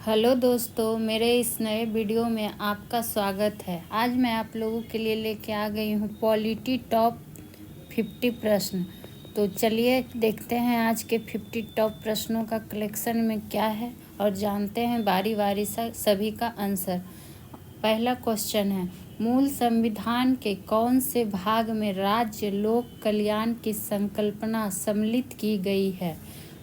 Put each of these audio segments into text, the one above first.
Hello दोस्तों, मेरे इस नए वीडियो में आपका स्वागत है। आज मैं आप लोगों के लिए लेके आ गई हूँ पॉलिटी टॉप 50 प्रश्न। तो चलिए देखते हैं आज के 50 टॉप प्रश्नों का कलेक्शन में क्या है और जानते हैं बारी बारी से सभी का आंसर। पहला क्वेश्चन है, मूल संविधान के कौन से भाग में राज्य लोक कल्याण की संकल्पना सम्मिलित की गई है?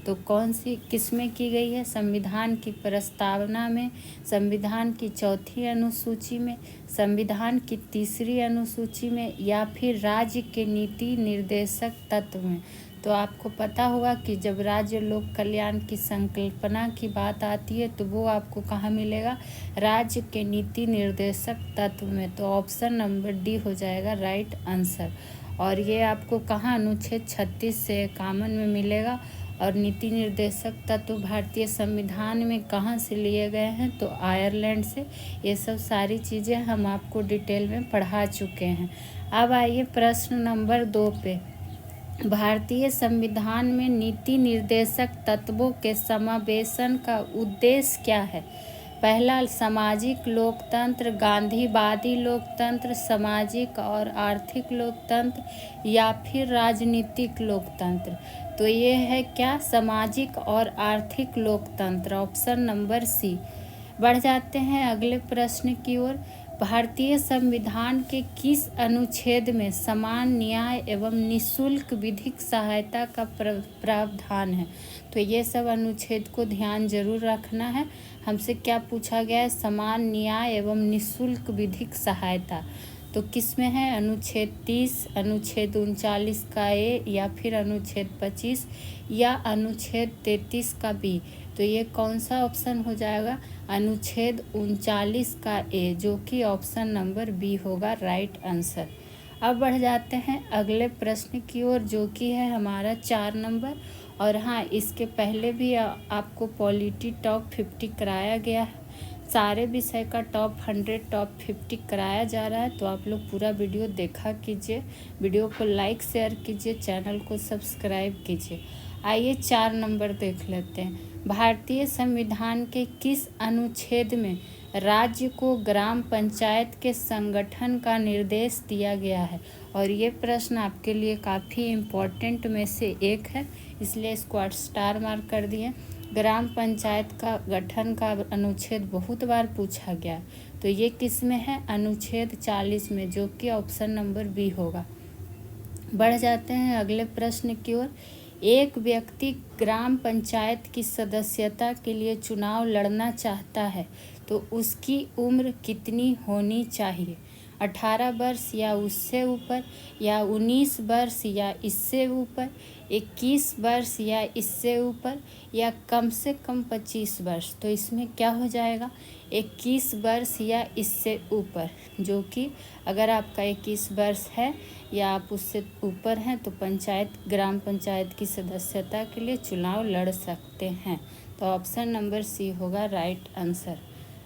तो कौन सी किसमें की गई है? संविधान की प्रस्तावना में, संविधान की चौथी अनुसूची में, संविधान की तीसरी अनुसूची में या फिर राज्य के नीति निर्देशक तत्व में। तो आपको पता होगा कि जब राज्य लोक कल्याण की संकल्पना की बात आती है तो वो आपको कहाँ मिलेगा? राज्य के नीति निर्देशक तत्व में। तो ऑप्शन नंबर डी हो जाएगा राइट आंसर। और ये आपको कहाँ? अनुच्छेद 36 से 51 में मिलेगा। और नीति निर्देशक तत्व भारतीय संविधान में कहाँ से लिए गए हैं? तो आयरलैंड से। ये सब सारी चीज़ें हम आपको डिटेल में पढ़ा चुके हैं। अब आइए प्रश्न नंबर 2 पे। भारतीय संविधान में नीति निर्देशक तत्वों के समावेशन का उद्देश्य क्या है? पहला, सामाजिक लोकतंत्र, गांधीवादी लोकतंत्र, सामाजिक और आर्थिक लोकतंत्र या फिर राजनीतिक लोकतंत्र। तो ये है क्या? सामाजिक और आर्थिक लोकतंत्र, ऑप्शन नंबर सी। बढ़ जाते हैं अगले प्रश्न की ओर। भारतीय संविधान के किस अनुच्छेद में समान न्याय एवं निःशुल्क विधिक सहायता का प्रावधान है? तो ये सब अनुच्छेद को ध्यान जरूर रखना है। हमसे क्या पूछा गया है? समान न्याय एवं निःशुल्क विधिक सहायता। तो किस में है? अनुच्छेद 30, अनुच्छेद 39 का ए या फिर अनुच्छेद 25 या अनुच्छेद 33 का बी। तो ये कौन सा ऑप्शन हो जाएगा? अनुच्छेद 39 का ए, जो कि ऑप्शन नंबर बी होगा राइट आंसर। अब बढ़ जाते हैं अगले प्रश्न की ओर, जो कि है हमारा 4 नंबर। और हाँ, इसके पहले भी आपको पॉलिटी टॉप 50 कराया गया है। सारे विषय का टॉप 100, टॉप 50 कराया जा रहा है। तो आप लोग पूरा वीडियो देखा कीजिए, वीडियो को लाइक शेयर कीजिए, चैनल को सब्सक्राइब कीजिए। आइए 4 नंबर देख लेते हैं। भारतीय संविधान के किस अनुच्छेद में राज्य को ग्राम पंचायत के संगठन का निर्देश दिया गया है? और ये प्रश्न आपके लिए काफ़ी इम्पोर्टेंट में से एक है, इसलिए इसको स्टार मार्क कर दिए। ग्राम पंचायत का गठन का अनुच्छेद बहुत बार पूछा गया। तो ये किस में है? अनुच्छेद 40 में, जो कि ऑप्शन नंबर बी होगा। बढ़ जाते हैं अगले प्रश्न की ओर। एक व्यक्ति ग्राम पंचायत की सदस्यता के लिए चुनाव लड़ना चाहता है तो उसकी उम्र कितनी होनी चाहिए? 18 वर्ष या उससे ऊपर, या 19 वर्ष या इससे ऊपर, 21 वर्ष या इससे ऊपर, या कम से कम 25 वर्ष। तो इसमें क्या हो जाएगा? 21 वर्ष या इससे ऊपर, जो कि अगर आपका 21 वर्ष है या आप उससे ऊपर हैं तो ग्राम पंचायत की सदस्यता के लिए चुनाव लड़ सकते हैं। तो ऑप्शन नंबर सी होगा राइट आंसर।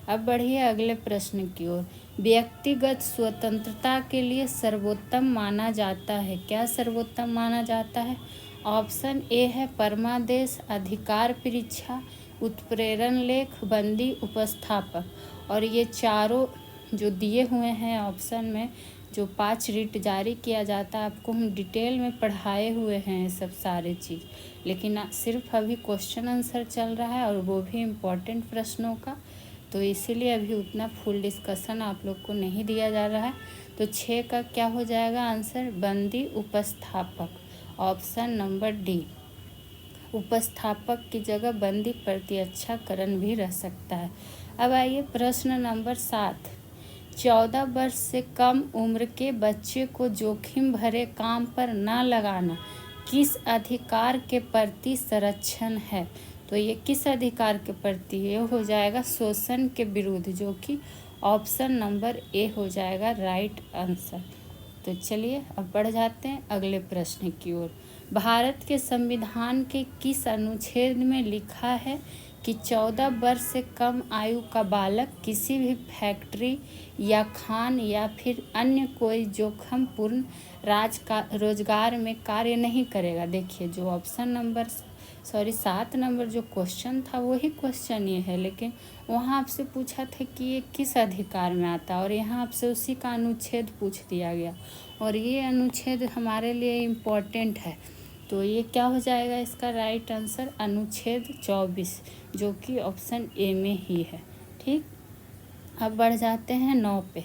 अब बढ़िए अगले प्रश्न की ओर। व्यक्तिगत स्वतंत्रता के लिए सर्वोत्तम माना जाता है। क्या सर्वोत्तम माना जाता है? ऑप्शन ए है परमादेश, अधिकार परीक्षा, उत्प्रेरण लेख, बंदी उपस्थापक। और ये चारों जो दिए हुए हैं ऑप्शन में, जो 5 रिट जारी किया जाता है, आपको हम डिटेल में पढ़ाए हुए हैं ये सब सारे चीज़। लेकिन सिर्फ अभी क्वेश्चन आंसर चल रहा है और वो भी इम्पोर्टेंट प्रश्नों का, तो इसीलिए अभी उतना फुल डिस्कशन आप लोग को नहीं दिया जा रहा है। तो 6 का क्या हो जाएगा आंसर? बंदी उपस्थापक, ऑप्शन नंबर डी। उपस्थापक की जगह बंदी प्रत्यक्षकरण भी रह सकता है। अब आइए प्रश्न नंबर 7। 14 वर्ष से कम उम्र के बच्चे को जोखिम भरे काम पर न लगाना किस अधिकार के प्रति संरक्षण है? तो ये किस अधिकार के प्रति? ये हो जाएगा शोषण के विरुद्ध, जो कि ऑप्शन नंबर ए हो जाएगा राइट आंसर। तो चलिए अब बढ़ जाते हैं अगले प्रश्न की ओर। भारत के संविधान के किस अनुच्छेद में लिखा है कि 14 वर्ष से कम आयु का बालक किसी भी फैक्ट्री या खान या फिर अन्य कोई जोखिमपूर्ण रोजगार में कार्य नहीं करेगा? देखिए, जो ऑप्शन नंबर 7 नंबर जो क्वेश्चन था वही क्वेश्चन ये है, लेकिन वहाँ आपसे पूछा था कि ये किस अधिकार में आता है, और यहाँ आपसे उसी का अनुच्छेद पूछ दिया गया, और ये अनुच्छेद हमारे लिए इम्पोर्टेंट है। तो ये क्या हो जाएगा इसका राइट आंसर, अनुच्छेद 24, जो कि ऑप्शन ए में ही है। ठीक, अब बढ़ जाते हैं 9 पे।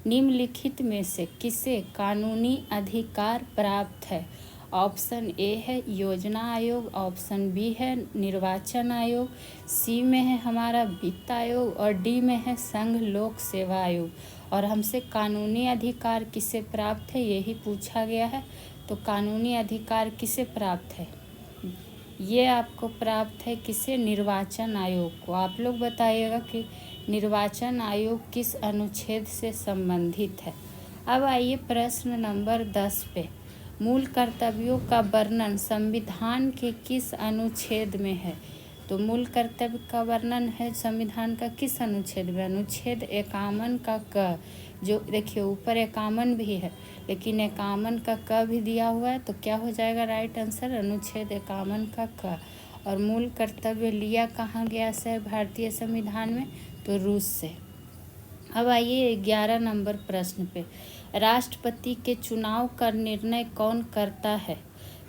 निम्नलिखित में से किसे कानूनी अधिकार प्राप्त है? ऑप्शन ए है योजना आयोग, ऑप्शन बी है निर्वाचन आयोग, सी में है हमारा वित्त आयोग, और डी में है संघ लोक सेवा आयोग। और हमसे कानूनी अधिकार किसे प्राप्त है यही पूछा गया है। तो कानूनी अधिकार किसे प्राप्त है? ये आपको प्राप्त है किसे? निर्वाचन आयोग को। आप लोग बताइएगा कि निर्वाचन आयोग किस अनुच्छेद से संबंधित है। अब आइए प्रश्न नंबर 10 पे। मूल कर्तव्यों का वर्णन संविधान के किस अनुच्छेद में है? तो मूल कर्तव्य का वर्णन है संविधान का किस अनुच्छेद में? अनुच्छेद 51 का क। जो देखिए ऊपर 51 भी है, लेकिन 51 का क भी दिया हुआ है, तो क्या हो जाएगा राइट आंसर, अनुच्छेद 51 का क। और मूल कर्तव्य लिया कहाँ गया से भारतीय संविधान में? तो रूस से। अब आइए 11 नंबर प्रश्न पे। राष्ट्रपति के चुनाव का निर्णय कौन करता है?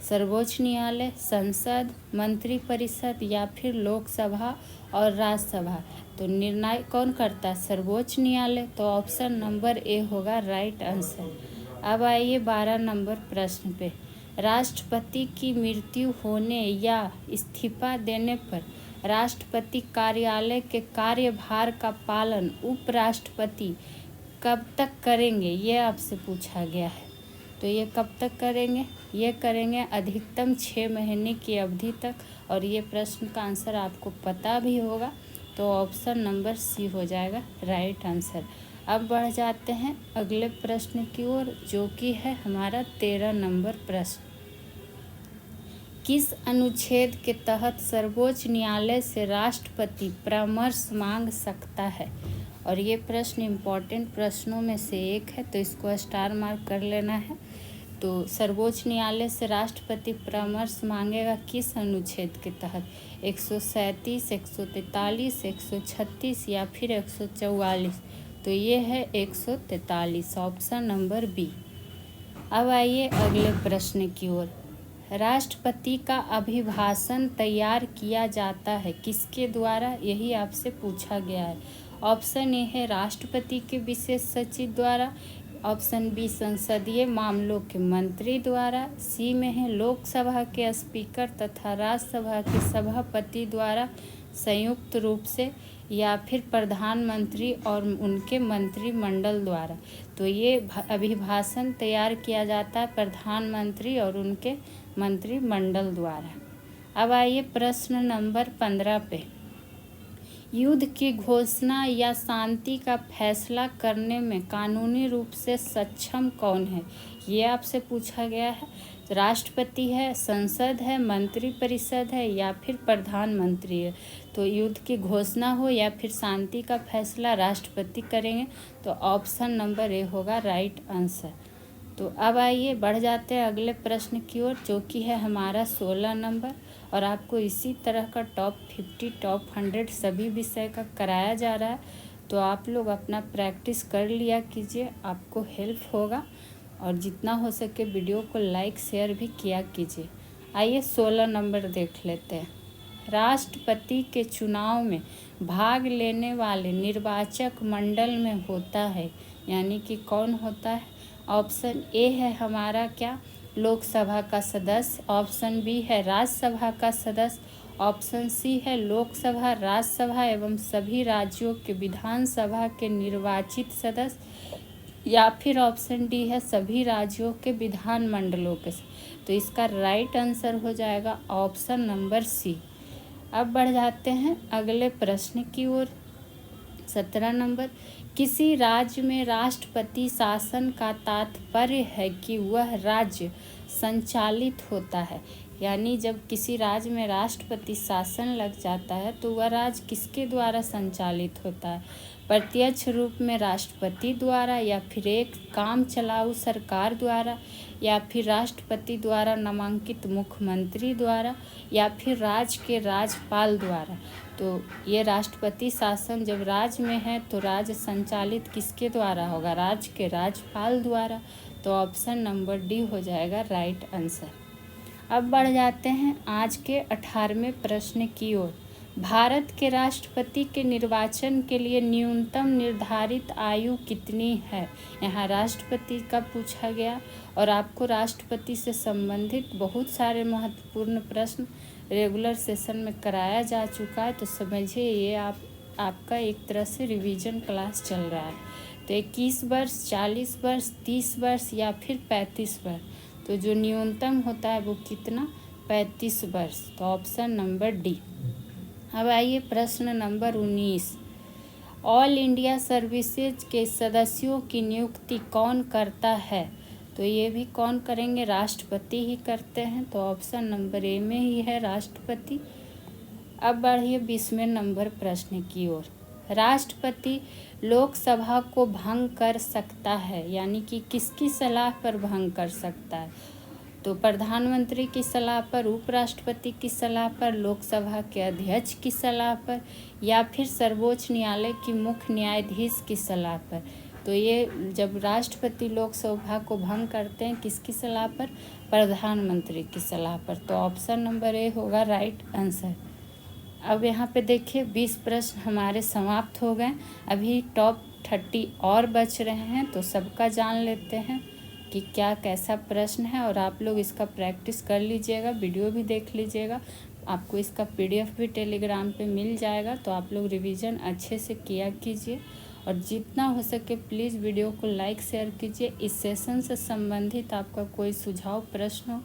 सर्वोच्च न्यायालय, संसद, मंत्रिपरिषद या फिर लोकसभा और राज्यसभा। तो निर्णय कौन करता है? सर्वोच्च न्यायालय। तो ऑप्शन नंबर ए होगा राइट आंसर। अब आइए 12 नंबर प्रश्न पे। राष्ट्रपति की मृत्यु होने या इस्तीफा देने पर राष्ट्रपति कार्यालय के कार्यभार का पालन उपराष्ट्रपति कब तक करेंगे? ये आपसे पूछा गया है। तो ये कब तक करेंगे? ये करेंगे अधिकतम 6 महीने की अवधि तक। और ये प्रश्न का आंसर आपको पता भी होगा, तो ऑप्शन नंबर सी हो जाएगा राइट आंसर। अब बढ़ जाते हैं अगले प्रश्न की ओर, जो कि है हमारा 13 नंबर प्रश्न। किस अनुच्छेद के तहत सर्वोच्च न्यायालय से राष्ट्रपति परामर्श मांग सकता है? और ये प्रश्न इम्पॉर्टेंट प्रश्नों में से एक है, तो इसको स्टार मार्क कर लेना है। तो सर्वोच्च न्यायालय से राष्ट्रपति परामर्श मांगेगा किस अनुच्छेद के तहत? 137, 143, 136 या फिर 144। तो ये है 143, ऑप्शन नंबर बी। अब आइए अगले प्रश्न की ओर। राष्ट्रपति का अभिभाषण तैयार किया जाता है किसके द्वारा? यही आपसे पूछा गया है। ऑप्शन ए है राष्ट्रपति के विशेष सचिव द्वारा, ऑप्शन बी संसदीय मामलों के मंत्री द्वारा, सी में है लोकसभा के स्पीकर तथा राज्यसभा के सभापति द्वारा संयुक्त रूप से, या फिर प्रधानमंत्री और उनके मंत्रिमंडल द्वारा। तो ये अभिभाषण तैयार किया जाता है प्रधानमंत्री और उनके मंत्रिमंडल द्वारा। अब आइए प्रश्न नंबर 15 पे। युद्ध की घोषणा या शांति का फैसला करने में कानूनी रूप से सक्षम कौन है? ये आपसे पूछा गया है। राष्ट्रपति है, संसद है, मंत्रिपरिषद है या फिर प्रधानमंत्री है। तो युद्ध की घोषणा हो या फिर शांति का फैसला राष्ट्रपति करेंगे, तो ऑप्शन नंबर ए होगा राइट आंसर। तो अब आइए बढ़ जाते हैं अगले प्रश्न की ओर, जो कि है हमारा 16 नंबर। और आपको इसी तरह का टॉप 50, टॉप 100 सभी विषय का कराया जा रहा है, तो आप लोग अपना प्रैक्टिस कर लिया कीजिए, आपको हेल्प होगा। और जितना हो सके वीडियो को लाइक शेयर भी किया कीजिए। आइए 16 नंबर देख लेते हैं। राष्ट्रपति के चुनाव में भाग लेने वाले निर्वाचक मंडल में होता है, यानी कि कौन होता है? ऑप्शन ए है हमारा क्या, लोकसभा का सदस्य, ऑप्शन बी है राज्यसभा का सदस्य, ऑप्शन सी है लोकसभा, राज्यसभा एवं सभी राज्यों के विधानसभा के निर्वाचित सदस्य, या फिर ऑप्शन डी है सभी राज्यों के विधानमंडलों के। तो इसका राइट आंसर हो जाएगा ऑप्शन नंबर सी। अब बढ़ जाते हैं अगले प्रश्न की ओर, 17 नंबर। किसी राज्य में राष्ट्रपति शासन का तात्पर्य है कि वह राज्य संचालित होता है, यानी जब किसी राज्य में राष्ट्रपति शासन लग जाता है तो वह राज्य किसके द्वारा संचालित होता है? प्रत्यक्ष रूप में राष्ट्रपति द्वारा, या फिर एक काम चलाऊ सरकार द्वारा, या फिर राष्ट्रपति द्वारा नामांकित मुख्यमंत्री द्वारा, या फिर राज्य के राज्यपाल द्वारा। तो ये राष्ट्रपति शासन जब राज्य में है तो राज्य संचालित किसके द्वारा होगा? राज्य के राज्यपाल द्वारा। तो ऑप्शन नंबर डी हो जाएगा राइट आंसर। अब बढ़ जाते हैं आज के 18वें प्रश्न की ओर। भारत के राष्ट्रपति के निर्वाचन के लिए न्यूनतम निर्धारित आयु कितनी है? यहाँ राष्ट्रपति का पूछा गया और आपको राष्ट्रपति से संबंधित बहुत सारे महत्वपूर्ण प्रश्न रेगुलर सेशन में कराया जा चुका है। तो समझिए ये आपका एक तरह से रिवीजन क्लास चल रहा है। तो 21 वर्ष, 40 वर्ष, 30 वर्ष या फिर 35 वर्ष। तो जो न्यूनतम होता है वो कितना? 35 वर्ष। तो ऑप्शन नंबर डी। अब आइए प्रश्न नंबर 19। ऑल इंडिया सर्विसेज के सदस्यों की नियुक्ति कौन करता है? तो ये भी कौन करेंगे? राष्ट्रपति ही करते हैं। तो ऑप्शन नंबर ए में ही है राष्ट्रपति। अब बढ़िए 20वें नंबर प्रश्न की ओर। राष्ट्रपति लोकसभा को भंग कर सकता है, यानी कि किसकी सलाह पर भंग कर सकता है? तो प्रधानमंत्री की सलाह पर, उपराष्ट्रपति की सलाह पर, लोकसभा के अध्यक्ष की सलाह पर, या फिर सर्वोच्च न्यायालय की मुख्य न्यायाधीश की सलाह पर। तो ये जब राष्ट्रपति लोकसभा को भंग करते हैं किसकी सलाह पर? प्रधानमंत्री की सलाह पर। तो ऑप्शन नंबर ए होगा राइट आंसर। अब यहाँ पे देखिए 20 प्रश्न हमारे समाप्त हो गए। अभी टॉप 30 और बच रहे हैं, तो सबका जान लेते हैं कि क्या कैसा प्रश्न है। और आप लोग इसका प्रैक्टिस कर लीजिएगा, वीडियो भी देख लीजिएगा। आपको इसका PDF भी टेलीग्राम पे मिल जाएगा। तो आप लोग रिवीजन अच्छे से किया कीजिए और जितना हो सके प्लीज़ वीडियो को लाइक शेयर कीजिए। इस सेशन से संबंधित आपका कोई सुझाव प्रश्न हो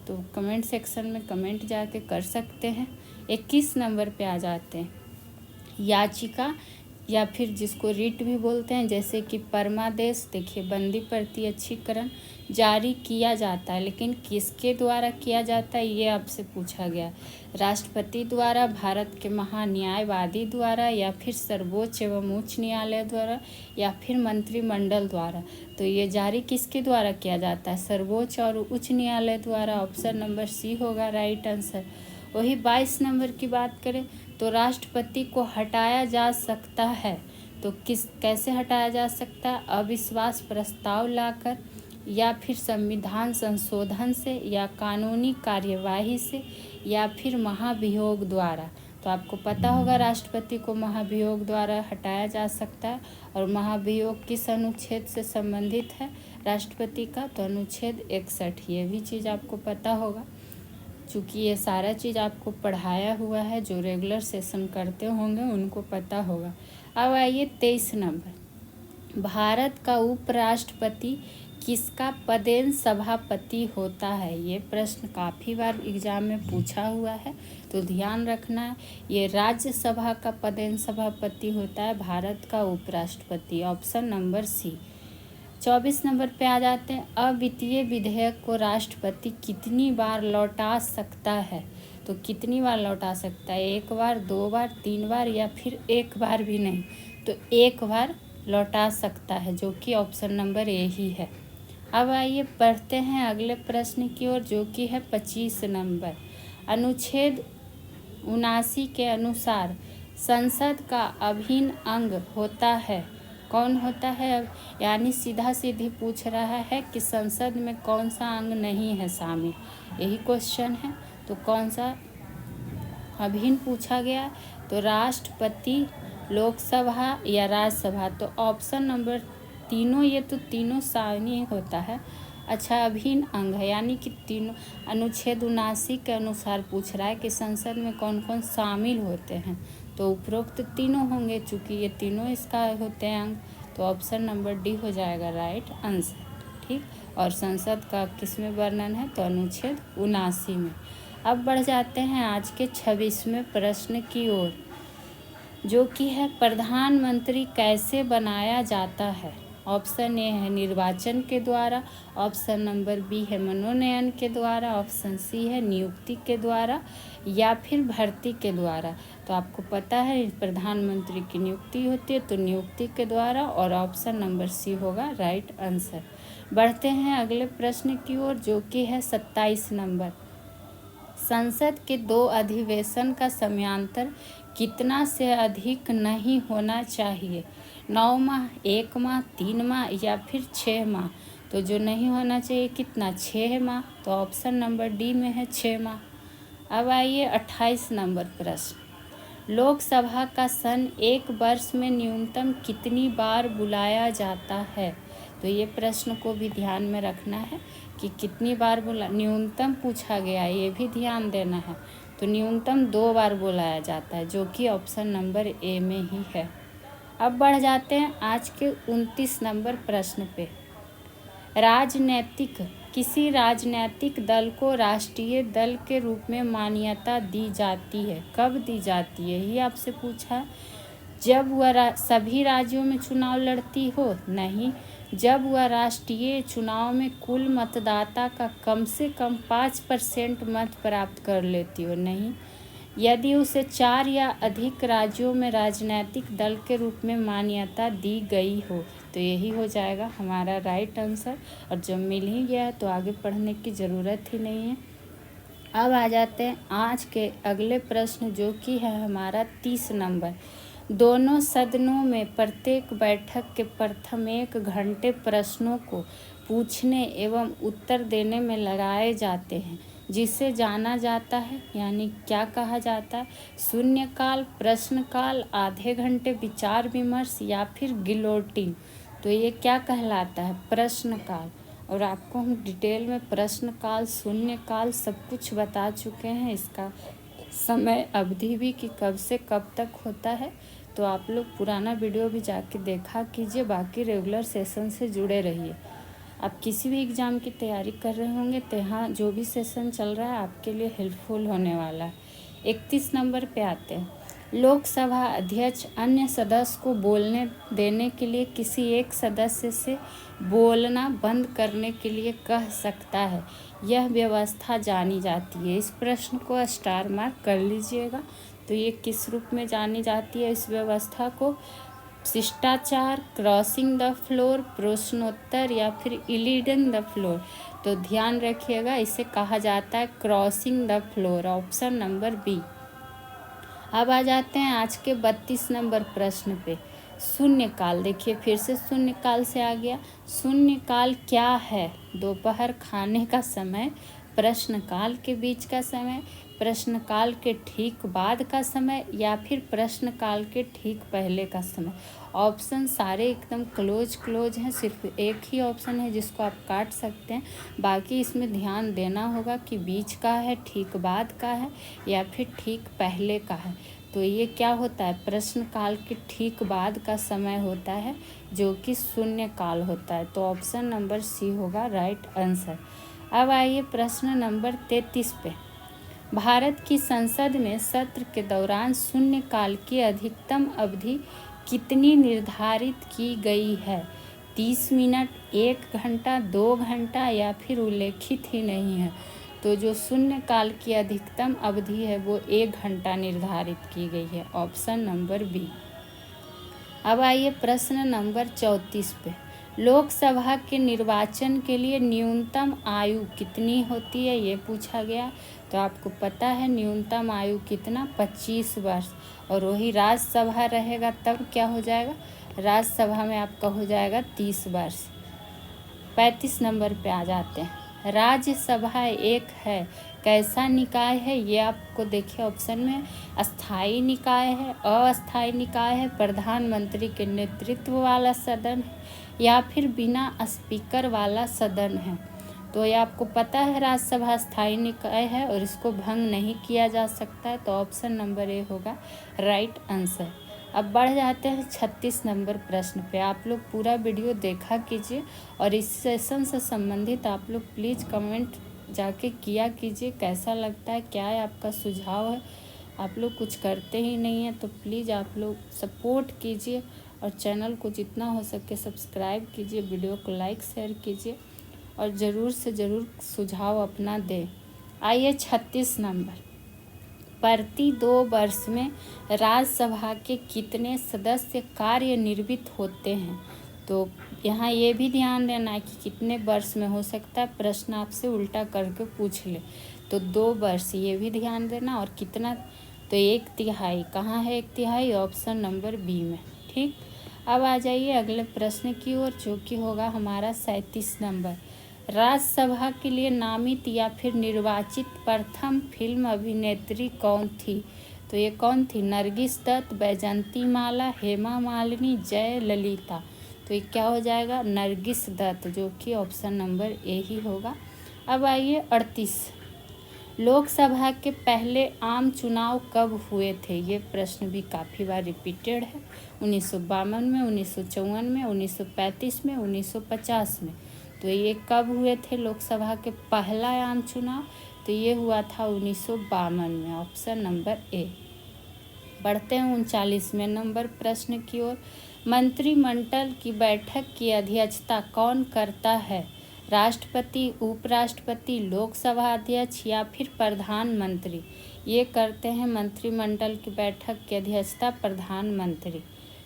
तो कमेंट सेक्शन में कमेंट जाके कर सकते हैं। 21 नंबर पे आ जाते हैं। याचिका या फिर जिसको रिट भी बोलते हैं, जैसे कि परमादेश, देखिए बंदी प्रत्यक्षीकरण जारी किया जाता है, लेकिन किसके द्वारा किया जाता है ये आपसे पूछा गया। राष्ट्रपति द्वारा, भारत के महान्यायवादी द्वारा, या फिर सर्वोच्च एवं उच्च न्यायालय द्वारा, या फिर मंत्रिमंडल द्वारा। तो ये जारी किसके द्वारा किया जाता है? सर्वोच्च और उच्च न्यायालय द्वारा। ऑप्शन नंबर सी होगा राइट आंसर। वही 22 नंबर की बात करें तो राष्ट्रपति को हटाया जा सकता है। तो कैसे हटाया जा सकता है? अविश्वास प्रस्ताव लाकर, या फिर संविधान संशोधन से, या कानूनी कार्यवाही से, या फिर महाभियोग द्वारा। तो आपको पता होगा राष्ट्रपति को महाभियोग द्वारा हटाया जा सकता है। और महाभियोग किस अनुच्छेद से संबंधित है राष्ट्रपति का? तो अनुच्छेद 61। ये भी चीज़ आपको पता होगा, चूँकि ये सारा चीज़ आपको पढ़ाया हुआ है। जो रेगुलर सेशन करते होंगे उनको पता होगा। अब आइए 23 नंबर। भारत का उपराष्ट्रपति किसका पदेन सभापति होता है? ये प्रश्न काफ़ी बार एग्जाम में पूछा हुआ है, तो ध्यान रखना है। ये राज्यसभा का पदेन सभापति होता है भारत का उपराष्ट्रपति। Option number C. 24 नंबर पे आ जाते हैं। अवित्तीय विधेयक को राष्ट्रपति कितनी बार लौटा सकता है? तो कितनी बार लौटा सकता है? 1 बार, 2 बार, 3 बार, या फिर 1 बार भी नहीं? तो 1 बार लौटा सकता है, जो कि ऑप्शन नंबर ए ही है। अब आइए पढ़ते हैं अगले प्रश्न की ओर, जो कि है 25 नंबर। अनुच्छेद 79 के अनुसार संसद का अभिन्न अंग होता है। कौन होता है? अब यानी सीधा सीधी पूछ रहा है कि संसद में कौन सा अंग नहीं है शामिल, यही क्वेश्चन है। तो कौन सा अभिन्न पूछा गया? तो राष्ट्रपति, लोकसभा या राज्यसभा। तो ऑप्शन नंबर तीनों, ये तो तीनों शामिल होता है। अच्छा, अभिन्न अंग है, यानी कि तीनों अनुच्छेद 79 के अनुसार पूछ रहा है कि संसद में कौन कौन शामिल होते हैं। तो उपरोक्त तीनों होंगे, चूँकि ये तीनों इसका होते हैं अंग। तो ऑप्शन नंबर डी हो जाएगा राइट आंसर। ठीक, और संसद का किसमें वर्णन है? तो अनुच्छेद 79 में। अब बढ़ जाते हैं आज के 26वें प्रश्न की ओर, जो कि है प्रधानमंत्री कैसे बनाया जाता है? ऑप्शन ए है निर्वाचन के द्वारा, ऑप्शन नंबर बी है मनोनयन के द्वारा, ऑप्शन सी है नियुक्ति के द्वारा या फिर भर्ती के द्वारा। तो आपको पता है प्रधानमंत्री की नियुक्ति होती है तो नियुक्ति के द्वारा, और ऑप्शन नंबर सी होगा राइट आंसर। बढ़ते हैं अगले प्रश्न की ओर, जो कि है 27 नंबर। संसद के 2 अधिवेशन का समयांतर कितना से अधिक नहीं होना चाहिए? 9 माह, 1 माह, 3 माह या फिर 6 माह। तो जो नहीं होना चाहिए कितना, 6 माह। तो ऑप्शन नंबर डी में है 6 माह। अब आइए 28 नंबर प्रश्न। लोकसभा का सत्र 1 वर्ष में न्यूनतम कितनी बार बुलाया जाता है? तो ये प्रश्न को भी ध्यान में रखना है कि कितनी बार न्यूनतम पूछा गया, ये भी ध्यान देना है। तो न्यूनतम 2 बार बुलाया जाता है, जो कि ऑप्शन नंबर ए में ही है। अब बढ़ जाते हैं आज के 29 नंबर प्रश्न पे। किसी राजनीतिक दल को राष्ट्रीय दल के रूप में मान्यता दी जाती है, कब दी जाती है, ये आपसे पूछा है। जब वह सभी राज्यों में चुनाव लड़ती हो? नहीं। जब वह राष्ट्रीय चुनाव में कुल मतदाता का कम से कम 5% मत प्राप्त कर लेती हो? नहीं। यदि उसे 4 या अधिक राज्यों में राजनीतिक दल के रूप में मान्यता दी गई हो? तो यही हो जाएगा हमारा राइट आंसर। और जब मिल ही गया है तो आगे पढ़ने की ज़रूरत ही नहीं है। अब आ जाते हैं आज के अगले प्रश्न, जो कि है हमारा 30 नंबर। दोनों सदनों में प्रत्येक बैठक के प्रथम 1 घंटे प्रश्नों को पूछने एवं उत्तर देने में लगाए जाते हैं, जिसे जाना जाता है, यानी क्या कहा जाता है? शून्यकाल, प्रश्नकाल, आधे घंटे विचार विमर्श या फिर गिलोटिन। तो ये क्या कहलाता है? प्रश्नकाल। और आपको हम डिटेल में प्रश्नकाल, शून्यकाल सब कुछ बता चुके हैं, इसका समय अवधि भी कि कब से कब तक होता है। तो आप लोग पुराना वीडियो भी जाके देखा कीजिए, बाकी रेगुलर सेशन से जुड़े रहिए। आप किसी भी एग्ज़ाम की तैयारी कर रहे होंगे तो यहाँ जो भी सेशन चल रहा है आपके लिए हेल्पफुल होने वाला है। 31 नंबर पे आते हैं। लोकसभा अध्यक्ष अन्य सदस्य को बोलने देने के लिए किसी एक सदस्य से बोलना बंद करने के लिए कह सकता है, यह व्यवस्था जानी जाती है। इस प्रश्न को स्टार मार्क कर लीजिएगा। तो ये किस रूप में जानी जाती है इस व्यवस्था को? शिष्टाचार, क्रॉसिंग द फ्लोर, प्रश्नोत्तर या फिर इलीडिंग द फ्लोर। तो ध्यान रखिएगा, इसे कहा जाता है crossing the floor, option number B. अब आ जाते हैं आज के 32 नंबर प्रश्न पे। शून्यकाल, देखिए फिर से शून्यकाल से आ गया। शून्यकाल क्या है? दोपहर खाने का समय, प्रश्नकाल के बीच का समय, प्रश्नकाल के ठीक बाद का समय या फिर प्रश्नकाल के ठीक पहले का समय। ऑप्शन सारे एकदम क्लोज हैं, सिर्फ एक ही ऑप्शन है जिसको आप काट सकते हैं। बाकी इसमें ध्यान देना होगा कि बीच का है, ठीक बाद का है या फिर ठीक पहले का है। तो ये क्या होता है? प्रश्नकाल के ठीक बाद का समय होता है, जो कि शून्यकाल होता है। तो ऑप्शन नंबर सी होगा राइट आंसर। अब आइए प्रश्न नंबर 33 पे। भारत की संसद में सत्र के दौरान शून्यकाल की अधिकतम अवधि कितनी निर्धारित की गई है? 30 मिनट, 1 घंटा, 2 घंटा या फिर उल्लेखित ही नहीं है। तो जो शून्यकाल की अधिकतम अवधि है वो 1 घंटा निर्धारित की गई है, ऑप्शन नंबर बी। अब आइए प्रश्न नंबर 34 पे। लोकसभा के निर्वाचन के लिए न्यूनतम आयु कितनी होती है, ये पूछा गया। तो आपको पता है न्यूनतम आयु कितना, 25 वर्ष। और वही राज्यसभा रहेगा तब क्या हो जाएगा? राज्यसभा में आपका हो जाएगा 30 वर्ष। 35 नंबर पे आ जाते हैं। राज्यसभा एक है, कैसा निकाय है? ये आपको देखिए ऑप्शन में, अस्थाई निकाय है, अस्थाई निकाय है, प्रधानमंत्री के नेतृत्व वाला सदन है या फिर बिना स्पीकर वाला सदन है। तो ये आपको पता है राज्यसभा स्थायी निकाय है और इसको भंग नहीं किया जा सकता है। तो ऑप्शन नंबर ए होगा राइट आंसर। अब बढ़ जाते हैं 36 नंबर प्रश्न पे। आप लोग पूरा वीडियो देखा कीजिए और इस सेशन से संबंधित आप लोग प्लीज़ कमेंट जाके किया कीजिए, कैसा लगता है, क्या है आपका सुझाव है। आप लोग कुछ करते ही नहीं हैं तो प्लीज़ आप लोग सपोर्ट कीजिए और चैनल को जितना हो सके सब्सक्राइब कीजिए, वीडियो को लाइक शेयर कीजिए और ज़रूर से ज़रूर सुझाव अपना दें। आइए 36 नंबर, प्रति 2 वर्ष में राज्यसभा के कितने सदस्य कार्यनिर्वाहित होते हैं। तो यहाँ ये भी ध्यान देना है कि कितने वर्ष में हो सकता है, प्रश्न आपसे उल्टा करके पूछ ले। तो 2 वर्ष ये भी ध्यान देना, और कितना, तो 1/3। कहाँ है 1/3? ऑप्शन नंबर बी में। ठीक, अब आ जाइए अगले प्रश्न की ओर, जो कि होगा हमारा 37 नंबर। राज्यसभा के लिए नामित या फिर निर्वाचित प्रथम फिल्म अभिनेत्री कौन थी। तो ये कौन थी? नरगिस दत्त, बैजंती माला, हेमा मालिनी, जयललिता। तो ये क्या हो जाएगा? नरगिस दत्त, जो कि ऑप्शन नंबर ए ही होगा। अब आइए 38, लोकसभा के पहले आम चुनाव कब हुए थे। ये प्रश्न भी काफ़ी बार रिपीटेड है। 1952 में, 1954 में, 1935 में, 1950 में। तो ये कब हुए थे लोकसभा के पहला आम चुनाव? तो ये हुआ था 1952 में, ऑप्शन नंबर ए। बढ़ते हैं 39वें नंबर प्रश्न की ओर। मंत्रिमंडल की बैठक की अध्यक्षता कौन करता है? राष्ट्रपति, उपराष्ट्रपति, लोकसभा अध्यक्ष या फिर प्रधानमंत्री। ये करते हैं मंत्रिमंडल की बैठक की अध्यक्षता प्रधानमंत्री।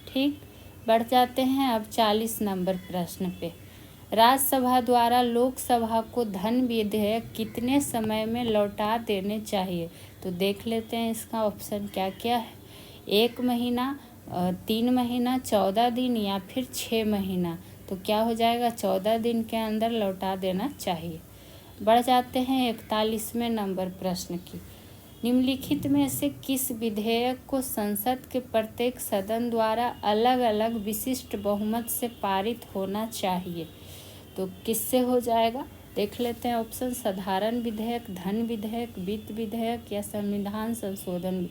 ठीक, बढ़ जाते हैं अब 40 नंबर प्रश्न पे। राज्यसभा द्वारा लोकसभा को धन विधेयक कितने समय में लौटा देने चाहिए। तो देख लेते हैं इसका ऑप्शन क्या क्या है। 1 महीना, 3 महीना, 14 दिन या फिर 6 महीना। तो क्या हो जाएगा? 14 दिन के अंदर लौटा देना चाहिए। बढ़ जाते हैं 41वें नंबर प्रश्न की। निम्नलिखित में से किस विधेयक को संसद के प्रत्येक सदन द्वारा अलग अलग विशिष्ट बहुमत से पारित होना चाहिए। तो किससे हो जाएगा? देख लेते हैं ऑप्शन। साधारण विधेयक, धन विधेयक, वित्त विधेयक या संविधान संशोधन।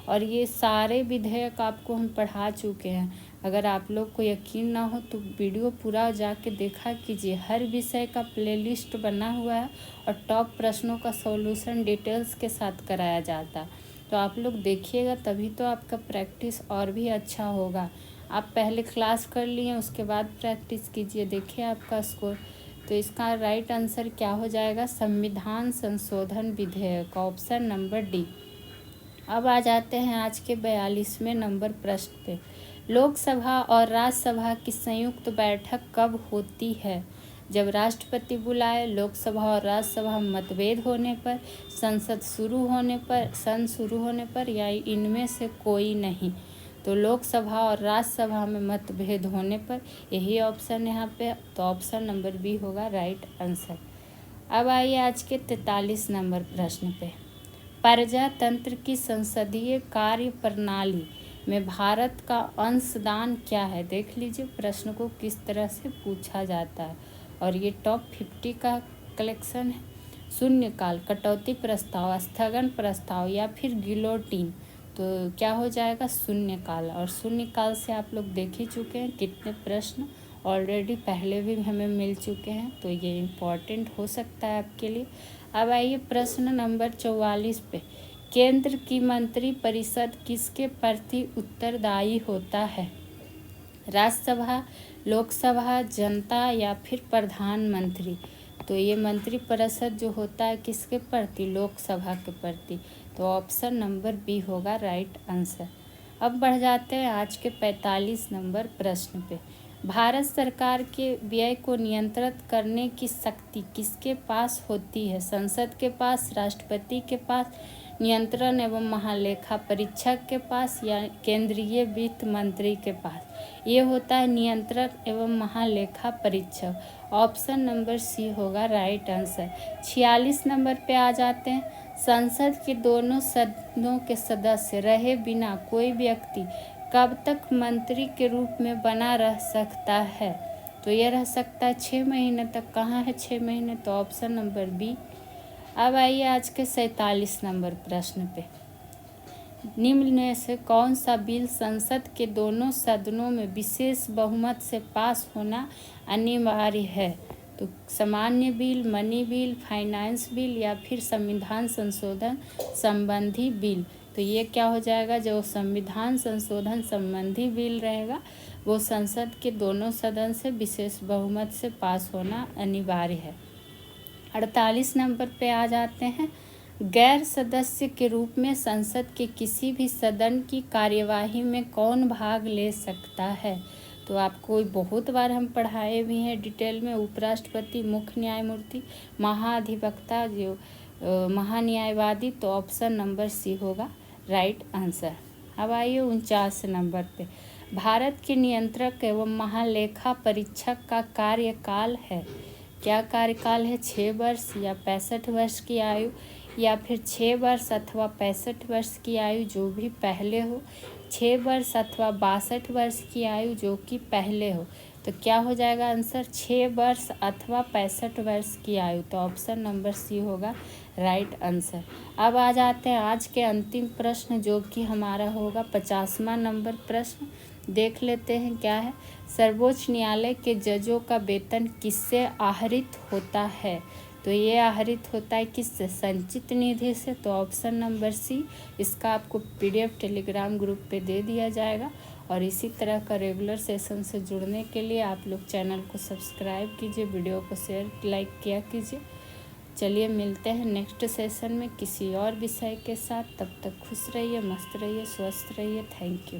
और ये सारे विधेयक आपको हम पढ़ा चुके हैं। अगर आप लोग को यकीन ना हो तो वीडियो पूरा जाके देखा कीजिए। हर विषय का प्लेलिस्ट बना हुआ है और टॉप प्रश्नों का सॉल्यूशन डिटेल्स के साथ कराया जाता है। तो आप लोग देखिएगा, तभी तो आपका प्रैक्टिस और भी अच्छा होगा। आप पहले क्लास कर लिए, उसके बाद प्रैक्टिस कीजिए, देखिए आपका स्कोर। तो इसका राइट आंसर क्या हो जाएगा? संविधान संशोधन विधेयक, ऑप्शन नंबर डी। अब आ जाते हैं आज के 42वें नंबर प्रश्न पे। लोकसभा और राज्यसभा की संयुक्त बैठक कब होती है? जब राष्ट्रपति बुलाए, लोकसभा और राज्यसभा मतभेद होने पर, संसद शुरू होने पर या इनमें से कोई नहीं। तो लोकसभा और राज्यसभा में मतभेद होने पर, यही ऑप्शन यहाँ पे, तो ऑप्शन नंबर बी होगा राइट आंसर। अब आइए आज के 43 नंबर प्रश्न पे। प्रजातंत्र की संसदीय कार्य प्रणाली में भारत का अंशदान क्या है? देख लीजिए प्रश्न को किस तरह से पूछा जाता है। और ये टॉप 50 का कलेक्शन है। शून्यकाल, कटौती प्रस्ताव, स्थगन प्रस्ताव या फिर गिलोटिन। तो क्या हो जाएगा? शून्यकाल। और शून्यकाल से आप लोग देख ही चुके हैं कितने प्रश्न ऑलरेडी पहले भी हमें मिल चुके हैं, तो ये इम्पॉर्टेंट हो सकता है आपके लिए। अब आइए प्रश्न नंबर 44 पे। केंद्र की मंत्रिपरिषद किसके प्रति उत्तरदायी होता है? राज्यसभा, लोकसभा, जनता या फिर प्रधानमंत्री। तो ये मंत्रिपरिषद जो होता है किसके प्रति? लोकसभा के प्रति। तो ऑप्शन नंबर बी होगा राइट आंसर। अब बढ़ जाते हैं आज के 45 नंबर प्रश्न पे। भारत सरकार के व्यय को नियंत्रित करने की शक्ति किसके पास होती है? संसद के पास, राष्ट्रपति के पास, नियंत्रण एवं महालेखा परीक्षक के पास या केंद्रीय वित्त मंत्री के पास। ये होता है नियंत्रक एवं महालेखा परीक्षक। ऑप्शन नंबर सी होगा राइट आंसर। 46 नंबर पे आ जाते हैं। संसद के दोनों सदनों के सदस्य रहे बिना कोई व्यक्ति कब तक मंत्री के रूप में बना रह सकता है? तो ये रह सकता है 6 महीने तक। कहाँ है 6 महीने? तो ऑप्शन नंबर बी। अब आइए आज के 47 नंबर प्रश्न पे। निम्न में से कौन सा बिल संसद के दोनों सदनों में विशेष बहुमत से पास होना अनिवार्य है? तो सामान्य bill, money bill, finance bill या फिर संविधान संशोधन संबंधी बिल। तो ये क्या हो जाएगा, जो संविधान संशोधन संबंधी बिल रहेगा वो संसद के दोनों सदन से विशेष बहुमत से पास होना अनिवार्य है। 48 नंबर पे आ जाते हैं। गैर सदस्य के रूप में संसद के किसी भी सदन की कार्यवाही में कौन भाग ले सकता है? तो आपको बहुत बार हम पढ़ाए भी हैं डिटेल में। उपराष्ट्रपति, मुख्य न्यायमूर्ति, महाधिवक्ता, जो महान्यायवादी। तो ऑप्शन नंबर सी होगा राइट आंसर। अब आइए 49 नंबर पे। भारत के नियंत्रक एवं महालेखा परीक्षक का कार्यकाल है। क्या कार्यकाल है? 6 वर्ष या 65 वर्ष की आयु, या फिर 6 वर्ष अथवा 65 वर्ष की आयु जो भी पहले हो, 6 वर्ष अथवा 62 वर्ष की आयु जो कि पहले हो। तो क्या हो जाएगा आंसर? 6 वर्ष अथवा 65 वर्ष की आयु। तो ऑप्शन नंबर सी होगा राइट आंसर। अब आ जाते हैं आज के अंतिम प्रश्न, जो कि हमारा होगा 50वां नंबर प्रश्न। देख लेते हैं क्या है। सर्वोच्च न्यायालय के जजों का वेतन किससे आहरित होता है? तो ये आहरित होता है किससे? संचित निधि से। तो ऑप्शन नंबर सी। इसका आपको PDF टेलीग्राम ग्रुप पे दे दिया जाएगा। और इसी तरह का रेगुलर सेशन से जुड़ने के लिए आप लोग चैनल को सब्सक्राइब कीजिए, वीडियो को शेयर लाइक किया कीजिए। चलिए मिलते हैं नेक्स्ट सेशन में किसी और विषय के साथ। तब तक खुश रहिए, मस्त रहिए, स्वस्थ रहिए। Thank you.